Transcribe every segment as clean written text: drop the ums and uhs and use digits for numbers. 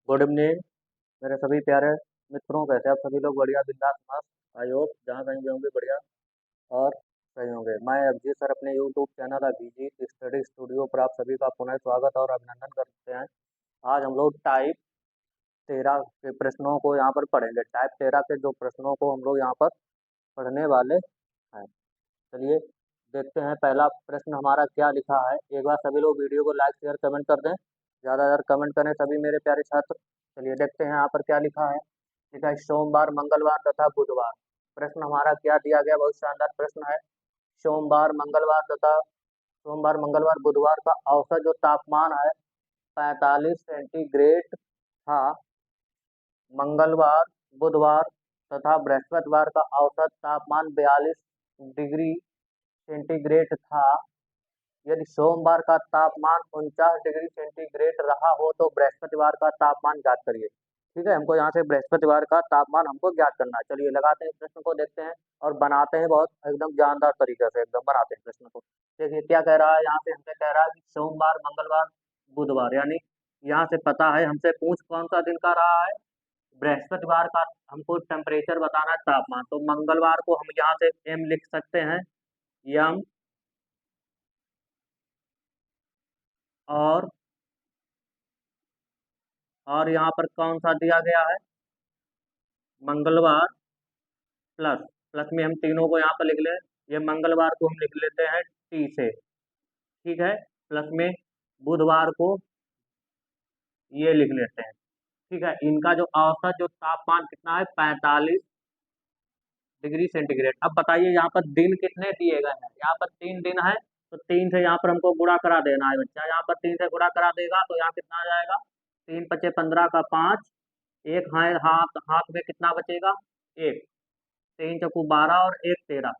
Good evening मेरे सभी प्यारे मित्रों। कैसे आप सभी लोग? बढ़िया, बिंदास, मस्त। आई होप जहाँ कहीं भी होंगे बढ़िया और सही होंगे। मैं अभिजीत सर अपने YouTube channel Abhijeet study studio पर आप सभी का पुनः स्वागत और अभिनंदन करते हैं। आज हम लोग टाइप 13 के प्रश्नों को यहाँ पर पढ़ेंगे। टाइप 13 के जो प्रश्नों को हम लोग यहाँ पर पढ़ने वाले हैं। चलिए देखते हैं पहला प्रश्न हमारा क्या लिखा है। एक बार सभी लोग वीडियो को लाइक शेयर कमेंट कर दें, ज़्यादातर कमेंट करें सभी मेरे प्यारे छात्र। चलिए देखते हैं यहाँ पर क्या लिखा है। लिखा है सोमवार, मंगलवार तथा बुधवार। प्रश्न हमारा क्या दिया गया? बहुत शानदार प्रश्न है। सोमवार, मंगलवार, बुधवार का औसत जो तापमान है 45 सेंटीग्रेड था। मंगलवार, बुधवार तथा बृहस्पतिवार का औसत तापमान 42 डिग्री सेंटीग्रेड था। यदि सोमवार का तापमान 49 डिग्री सेंटीग्रेड रहा हो तो बृहस्पतिवार का तापमान ज्ञात करिए। ठीक है, हमको यहाँ से बृहस्पतिवार का तापमान हमको ज्ञात करना है। चलिए लगाते हैं प्रश्न को, देखते हैं और बनाते हैं बहुत एकदम जानदार तरीके से एकदम बनाते हैं प्रश्न को। देखिए क्या कह रहा है यहाँ से, हमसे कह रहा है कि सोमवार, मंगलवार, बुधवार, यानी यहाँ से पता है हमसे पूछ कौन सा दिन का रहा है, बृहस्पतिवार का। हमको टेम्परेचर बताना है, तापमान। तो मंगलवार को हम यहाँ से एम लिख सकते हैं, यम। और यहाँ पर कौन सा दिया गया है, मंगलवार प्लस। प्लस में हम तीनों को यहाँ पर लिख ले। ये मंगलवार को हम लिख लेते हैं टी से, ठीक है। प्लस में बुधवार को ये लिख लेते हैं, ठीक है। इनका जो औसत जो तापमान कितना है, 45 डिग्री सेंटीग्रेड। अब बताइए यहाँ पर दिन कितने दिए गए हैं? यहाँ पर 3 दिन है, तो 3 से यहाँ पर हमको गुणा करा देना है बच्चा। यहाँ पर 3 से गुणा करा देगा तो यहाँ कितना आ जाएगा, 3 पचे 15 का 5, एक है हाथ, हाथ में कितना बचेगा, एक। 3 चौकू 12 और 1 13,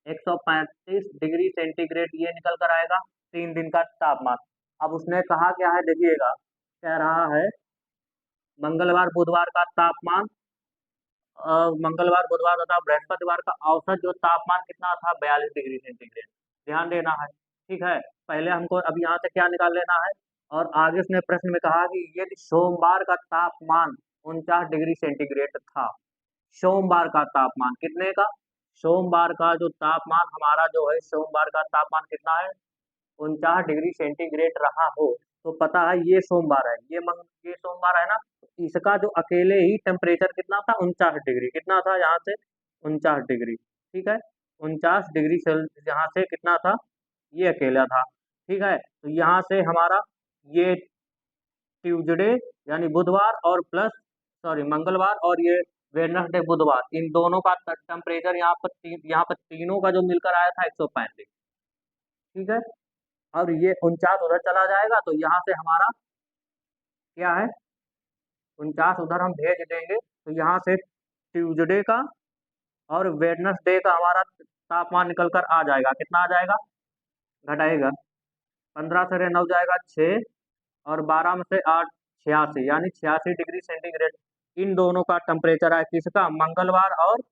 135 डिग्री सेंटीग्रेड ये निकल कर आएगा 3 दिन का तापमान। अब उसने कहा क्या है, देखिएगा, कह रहा है मंगलवार बुधवार का तापमान, मंगलवार बुधवार तथा बृहस्पतिवार का औसत जो तापमान कितना था, 42 डिग्री सेंटीग्रेड। ध्यान देना है, ठीक है। पहले हमको अब यहाँ से क्या निकाल लेना है, और आगे उसने प्रश्न में कहा कि यदि सोमवार का तापमान 49 डिग्री सेंटीग्रेड था। सोमवार का तापमान कितने का, सोमवार का जो तापमान हमारा जो है, सोमवार का तापमान कितना है, 49 डिग्री सेंटीग्रेड रहा हो, तो पता है ये सोमवार है, ये सोमवार है ना। तो इसका जो अकेले ही टेम्परेचर कितना था, 49 डिग्री। कितना था यहाँ से, 49 डिग्री, ठीक है। 49 डिग्री सेल्सियस यहाँ से कितना था, ये अकेला था, ठीक है। तो यहाँ से हमारा ये ट्यूजडे यानी बुधवार और प्लस, सॉरी मंगलवार, और ये वेडनेसडे बुधवार, इन दोनों का टेम्परेचर यहाँ पर तीनों का जो मिलकर आया था 135, ठीक है। और ये 49 उधर चला जाएगा तो यहाँ से हमारा क्या है, 49 उधर हम भेज देंगे तो यहाँ से ट्यूजडे का और वेडनेसडे का हमारा तापमान निकल कर आ जाएगा। कितना आ जाएगा, घटाएगा, 15 से 9 जाएगा 6, और 12 में से 8 86, यानी 86 डिग्री सेंटीग्रेड। इन दोनों का टेम्परेचर है किसका, मंगलवार और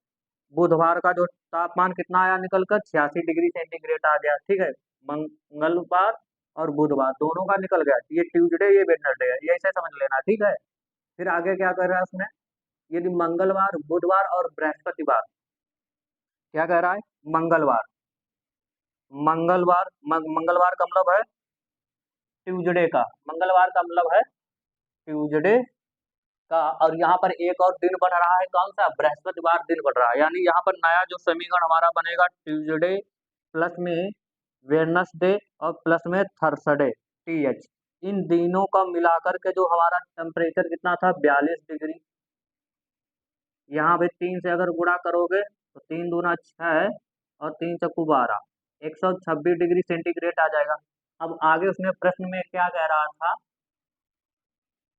बुधवार का जो तापमान कितना आया निकल कर, 86 डिग्री सेंटीग्रेड आ गया, ठीक है। मंगलवार और बुधवार दोनों का निकल गया, ये ट्यूसडे ये वेडनेसडे है, ये ऐसे समझ लेना, ठीक है। फिर आगे क्या कर रहा है उसने, यदि मंगलवार, बुधवार और बृहस्पतिवार, क्या कह रहा है, मंगलवार, मंगलवार का मतलब है ट्यूसडे का, मंगलवार का मतलब है ट्यूसडे का। और यहाँ पर एक और दिन बढ़ रहा है, कौन सा, बृहस्पतिवार दिन बढ़ रहा है। यानी यहाँ पर नया जो समीकरण हमारा बनेगा, ट्यूसडे प्लस में वेडनेसडे और प्लस में थर्सडे, TH, इन दिनों का मिलाकर के जो हमारा टेम्परेचर कितना था, 42 डिग्री। यहाँ पे 3 से अगर गुणा करोगे तो 3 दूना 6 और 3 चौकू 12, 126 डिग्री सेंटीग्रेड आ जाएगा। अब आगे उसने प्रश्न में क्या कह रहा था,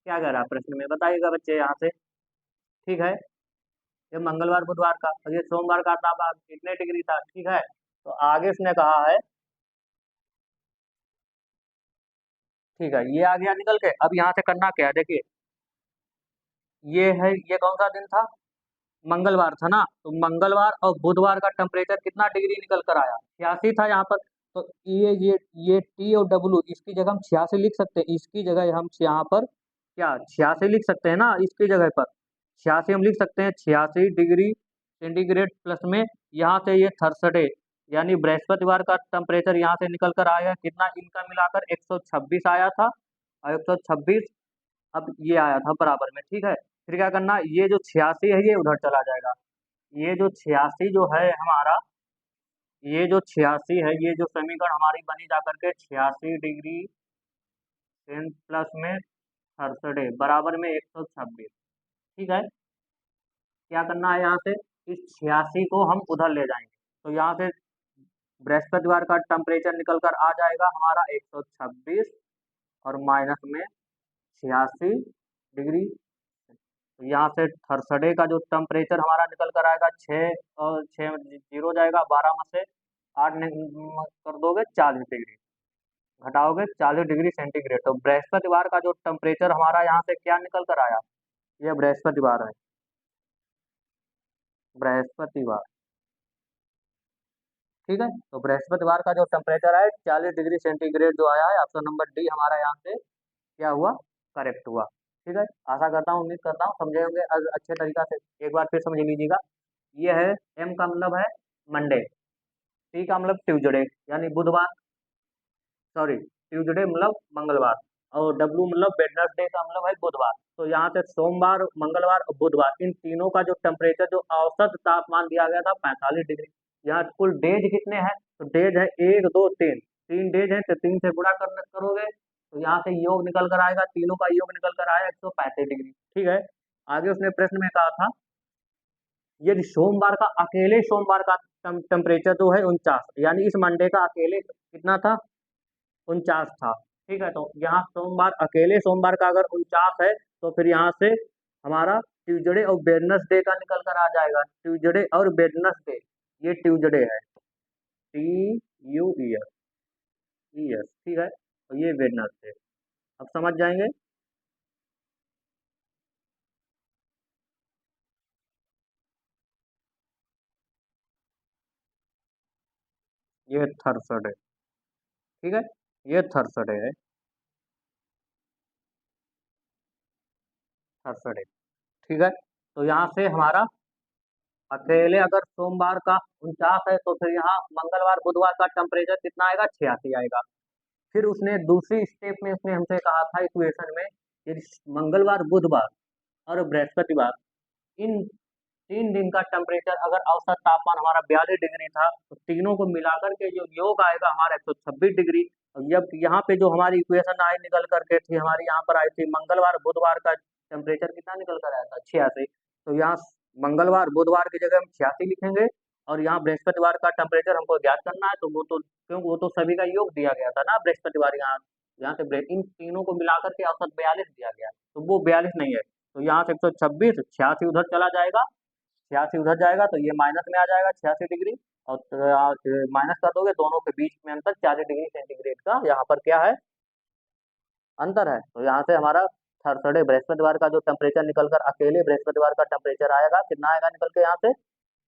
क्या कह रहा है प्रश्न में, बताइएगा बच्चे यहाँ से, ठीक है। ये मंगलवार बुधवार का, और ये सोमवार का तापमान कितने डिग्री था, ठीक है। तो आगे उसने कहा है, ठीक है, ये आ गया निकल के। अब यहाँ से करना क्या है, देखिए ये है, ये कौन सा दिन था, मंगलवार था ना। तो मंगलवार और बुधवार का टेम्परेचर कितना डिग्री निकल कर आया, 86 था यहाँ पर। तो ये T और W, इसकी जगह हम 86 लिख सकते हैं, इसकी जगह हम यहाँ पर क्या 86 लिख सकते हैं ना इसकी जगह पर? 86 हम लिख सकते हैं, 86 डिग्री सेंटीग्रेड प्लस में यहाँ से ये थर्सडे यानी बृहस्पतिवार का टेम्परेचर यहाँ से निकल कर आएगा कितना, इनका मिलाकर 126 आया था, और 126 अब ये आया था बराबर में। ठीक है, फिर क्या करना, ये जो 86 है ये उधर चला जाएगा, ये जो 86 जो है हमारा, ये जो 86 है, ये जो समीकरण हमारी बनी जा करके 86 डिग्री सेंट प्लस में थर्सडे बराबर में 126। ठीक है, क्या करना है, यहाँ से इस 86 को हम उधर ले जाएंगे, तो यहाँ से बृहस्पतिवार का टेम्परेचर निकल कर आ जाएगा हमारा 126 और माइनस में 86 डिग्री। तो यहाँ से थर्सडे का जो टेम्परेचर हमारा निकल कर आएगा 6 और 6 जीरो जाएगा, 12 में से 8 कर दोगे 40 डिग्री, घटाओगे 40 डिग्री सेंटीग्रेड। तो बृहस्पतिवार का जो टेम्परेचर हमारा यहाँ से क्या निकल कर आया, यह बृहस्पतिवार है, बृहस्पतिवार। ठीक है, तो बृहस्पतिवार का जो टेम्परेचर है 40 डिग्री सेंटीग्रेड जो आया है, ऑप्शन नंबर डी हमारा यहाँ से क्या हुआ, करेक्ट हुआ। ठीक है, आशा करता हूँ, उम्मीद करता हूँ समझे होंगे अच्छे तरीका से। एक बार फिर समझ लीजिएगा, ये है एम का मतलब है मंडे, टी का मतलब ट्यूजडे यानी बुधवार, सॉरी ट्यूजडे मतलब मंगलवार, और डब्ल्यू मतलब वेडनेसडे का मतलब है बुधवार। तो यहाँ से सोमवार, मंगलवार और बुधवार इन तीनों का जो टेम्परेचर, जो औसत तापमान दिया गया था 45 डिग्री। यहाँ कुल डेज कितने हैं, तो डेज है 1 2 3, 3 डेज है, तो 3 से गुणा करोगे तो यहाँ से योग निकल कर आएगा, तीनों का योग निकल कर आएगा 135 डिग्री। ठीक है, आगे उसने प्रश्न में कहा था, यदि सोमवार का अकेले सोमवार का टेम्परेचर जो है 49, यानी इस मंडे का अकेले कितना था, 49 था। ठीक है, तो यहाँ सोमवार, अकेले सोमवार का अगर 49 है, तो फिर यहाँ से हमारा ट्यूजडे और वेडनेसडे का निकल कर आ जाएगा, ट्यूजडे और वेडनेसडे, ये ट्यूजडे है, T U E S, E S. ठीक है, तो ये वेडनेसडे, अब समझ जाएंगे। ये थर्सडे, ठीक है, ये थर्सडे है, थर्सडे। ठीक है, तो यहाँ से हमारा अकेले अगर सोमवार का 49 है, तो फिर यहाँ मंगलवार बुधवार का टेम्परेचर कितना आएगा, 86 आएगा। फिर उसने दूसरी स्टेप में उसने हमसे कहा था इक्वेशन में, यदि मंगलवार बुधवार और बृहस्पतिवार इन 3 दिन का टेम्परेचर अगर औसत तापमान हमारा 42 डिग्री था, तो तीनों को मिलाकर के जो योग आएगा हमारा 126 डिग्री। और जब यहाँ पे जो हमारी इक्वेशन आई निकल करके थी, हमारी यहाँ पर आई थी मंगलवार बुधवार का टेम्परेचर कितना निकल कर आया था, 86। तो यहाँ मंगलवार बुधवार की जगह हम 86 लिखेंगे, और यहाँ बृहस्पतिवार का टेम्परेचर हमको ज्ञात करना है, तो वो तो क्योंकि वो तो सभी का योग दिया गया था ना बृहस्पतिवार, यहाँ यहाँ से इन तीनों को मिलाकर के औसत 42 दिया गया, तो वो 42 नहीं है। तो यहाँ से 126, 86 उधर चला जाएगा, 86 उधर जाएगा तो ये माइनस में आ जाएगा 86 डिग्री, और माइनस कर दोगे, दोनों के बीच में अंतर 40 डिग्री सेंटीग्रेड का यहाँ पर क्या है, अंतर है। तो यहाँ से हमारा थर्सडे बृहस्पतिवार का जो टेम्परेचर निकल कर, अकेले बृहस्पतिवार का टेम्परेचर आएगा कितना, आएगा निकल के यहाँ से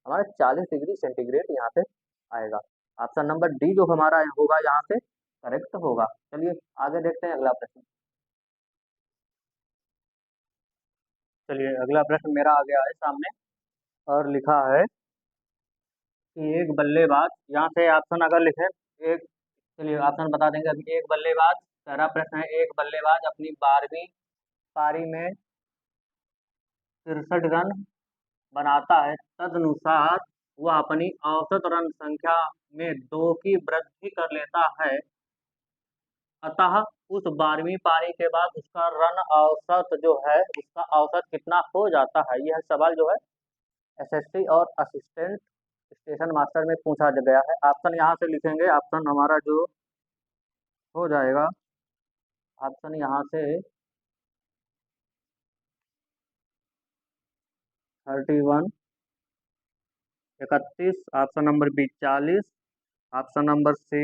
हमारा 40 डिग्री सेंटीग्रेड यहाँ से आएगा। ऑप्शन नंबर डी जो हमारा होगा यहाँ से करेक्ट होगा। चलिए आगे देखते हैं अगला प्रश्न। चलिए अगला प्रश्न मेरा आ गया है सामने, और लिखा है कि एक बल्लेबाज, यहाँ से ऑप्शन अगर लिखे एक, चलिए ऑप्शन बता देंगे अभी। एक बल्लेबाज, पहला प्रश्न है, एक बल्लेबाज अपनी 12वीं पारी में 63 रन बनाता है, तदनुसार वह अपनी औसत रन संख्या में 2 की वृद्धि कर लेता है, अतः उस 12वीं पारी के बाद उसका रन औसत जो है, उसका औसत कितना हो जाता है। यह सवाल जो है एसएससी और असिस्टेंट स्टेशन मास्टर में पूछा गया है। ऑप्शन यहाँ से लिखेंगे, ऑप्शन हमारा जो हो जाएगा, ऑप्शन यहाँ से 31, 31, option number B 40, option number C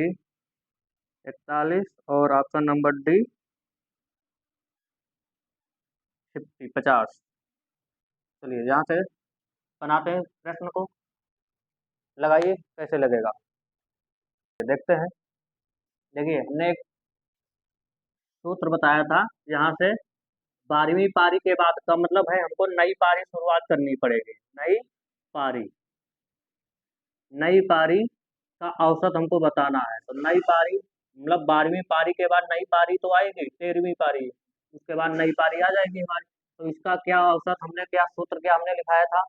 41, और ऑप्शन नंबर डी 50। चलिए यहाँ से बनाते हैं प्रश्न को, लगाइए कैसे लगेगा, देखते हैं। देखिए हमने एक सूत्र बताया था यहाँ से, 12वीं पारी के बाद का मतलब है हमको नई पारी शुरुआत करनी पड़ेगी। नई पारी, नई पारी का औसत हमको बताना है। तो नई पारी मतलब 12वीं पारी के बाद नई पारी तो आएगी, 13वीं पारी, उसके बाद नई पारी आ जाएगी हमारी। तो इसका क्या औसत हमने, क्या सूत्र क्या हमने लिखाया था,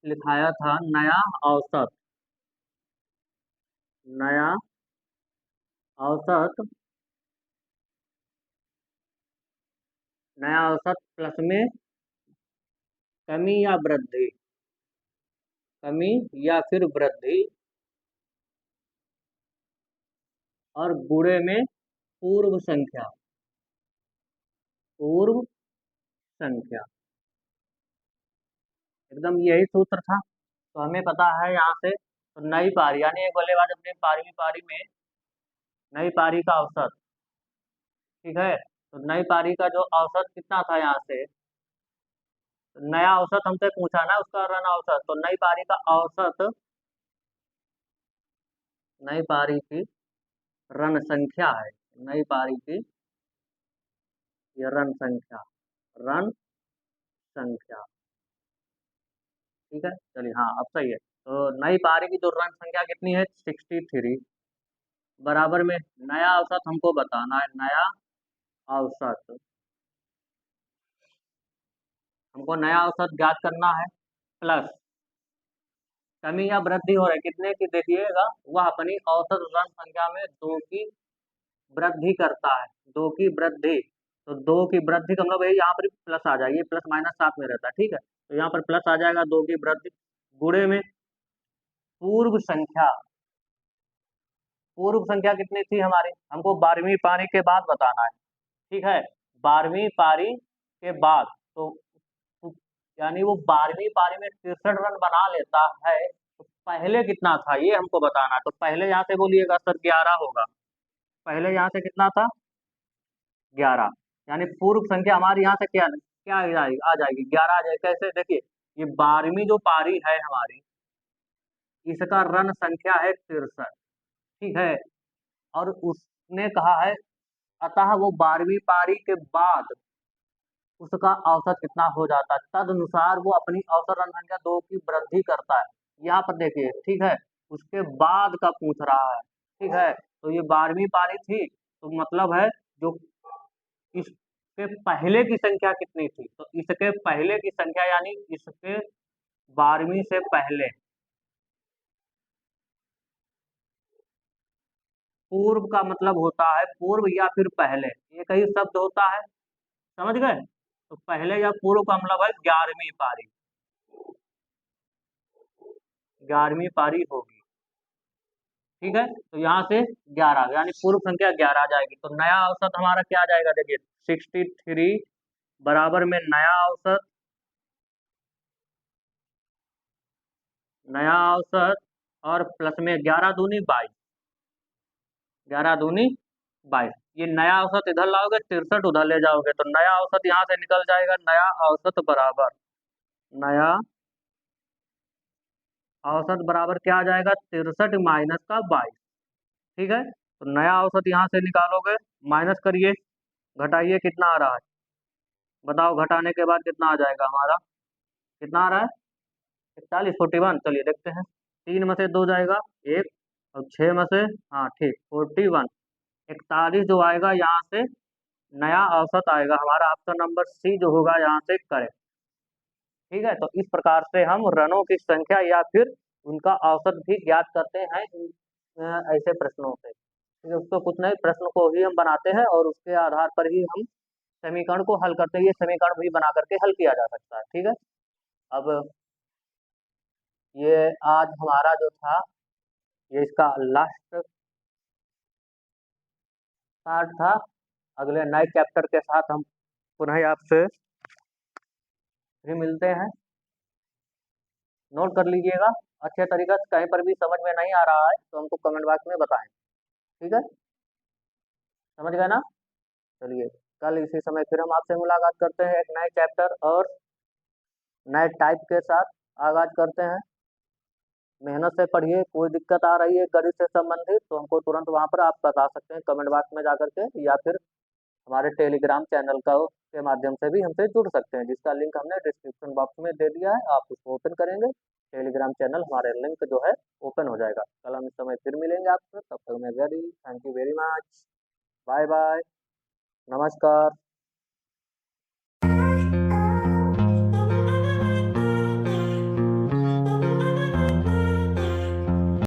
लिखाया था नया औसत। नया औसत, नया औसत प्लस में कमी या वृद्धि, कमी या फिर वृद्धि, और गुणे में पूर्व संख्या, पूर्व संख्या। एकदम यही सूत्र था। तो हमें पता है यहाँ से, तो नई पारी यानी एक बल्लेबाज अपनी 12वीं पारी में नई पारी का औसत, ठीक है। तो नई पारी का जो औसत कितना था यहाँ से, तो नया औसत हमसे पूछा ना, उसका रन औसत, तो नई पारी का औसत, नई पारी की रन संख्या है, नई पारी की ये रन संख्या, रन संख्या, ठीक है। चलिए हाँ अब सही है। तो नई पारी की जो रन संख्या कितनी है, 63, बराबर में नया औसत हमको बताना है, नया औसत, हमको नया औसत ज्ञात करना है, प्लस कमी या वृद्धि हो रहा है कितने की, देखिएगा वह अपनी औसत रन संख्या में 2 की वृद्धि करता है, 2 की वृद्धि। तो 2 की वृद्धि का मतलब यहाँ पर प्लस आ जाएगी, प्लस माइनस साथ में रहता है, ठीक है। तो यहाँ पर प्लस आ जाएगा 2 की वृद्धि, गुणे में पूर्व संख्या, पूर्व संख्या कितनी थी हमारी, हमको 12वीं पारी के बाद बताना है, ठीक है। 12वीं पारी के बाद, तो यानी वो 12वीं पारी में 63 रन बना लेता है, तो पहले कितना था ये हमको बताना है। तो पहले यहाँ से बोलिएगा सर 11 होगा, पहले यहाँ से कितना था, 11, यानी पूर्व संख्या हमारी यहाँ से क्या क्या आ जाएगी 11 आ जाएगी। कैसे, देखिए ये 12वीं जो पारी है हमारी, इसका रन संख्या है 63, ठीक है। और उसने कहा है, अतः वो 12वीं पारी के बाद उसका औसत कितना हो जाता है, तदनुसार वो अपनी औसत रन संख्या 2 की वृद्धि करता है। यहाँ पर देखिए, ठीक है, उसके बाद का पूछ रहा है, ठीक है। तो ये 12वीं पारी थी, तो मतलब है जो इसके पहले की संख्या कितनी थी, तो इसके पहले की संख्या यानी इसके 12वीं से पहले, पूर्व का मतलब होता है पूर्व या फिर पहले, एक ही शब्द होता है, समझ गए। तो पहले या पूर्व का मतलब है 11वीं पारी, 11वीं पारी होगी, ठीक है। तो यहाँ से 11 यानी पूर्व संख्या 11 आ जाएगी। तो नया औसत हमारा क्या आ जाएगा, देखिए 63 बराबर में नया औसत, नया औसत और प्लस में 11 दूनी 22, 11 दूनी 22, ये नया औसत इधर लाओगे 63 उधर ले जाओगे, तो नया औसत यहाँ से निकल जाएगा, नया औसत बराबर, नया औसत बराबर क्या आ जाएगा, 63 माइनस का 22, ठीक है। तो नया औसत यहाँ से निकालोगे, माइनस करिए, घटाइए, कितना आ रहा है बताओ, घटाने के बाद कितना आ जाएगा हमारा, कितना आ रहा है 41, 41, चलिए देखते हैं, 3 में से 2 जाएगा 1, और 6 में से, हाँ ठीक 41, 41 जो आएगा यहाँ से नया औसत आएगा हमारा, ऑप्शन नंबर सी जो होगा यहाँ से करें, ठीक है। तो इस प्रकार से हम रनों की संख्या या फिर उनका औसत भी ज्ञात करते हैं ऐसे प्रश्नों से, ठीक है। उसको कुछ नहीं, प्रश्न को ही हम बनाते हैं और उसके आधार पर ही हम समीकरण को हल करते हैं, ये समीकरण भी बना करके हल किया जा सकता है, ठीक है। अब ये आज हमारा जो था, ये इसका लास्ट पार्ट था। अगले नए चैप्टर के साथ हम पुनः आपसे फिर मिलते हैं, नोट कर लीजिएगा अच्छे तरीके से, कहीं पर भी समझ में नहीं आ रहा है तो हमको कमेंट बॉक्स में बताएं, ठीक है, समझ गए ना। चलिए, कल इसी समय फिर हम आपसे मुलाकात करते हैं एक नए चैप्टर और नए टाइप के साथ आगाज करते हैं। मेहनत से पढ़िए, कोई दिक्कत आ रही है गणित से संबंधित तो हमको तुरंत वहां पर आप बता सकते हैं कमेंट बॉक्स में जाकर के, या फिर हमारे टेलीग्राम चैनल का के माध्यम से भी हमसे जुड़ सकते हैं, जिसका लिंक हमने डिस्क्रिप्शन बॉक्स में दे दिया है। आप उसको ओपन करेंगे, टेलीग्राम चैनल हमारे लिंक जो है ओपन हो जाएगा। कल हम इस समय फिर मिलेंगे आपसे, तब तक मैं very thank you very much. Bye bye. नमस्कार।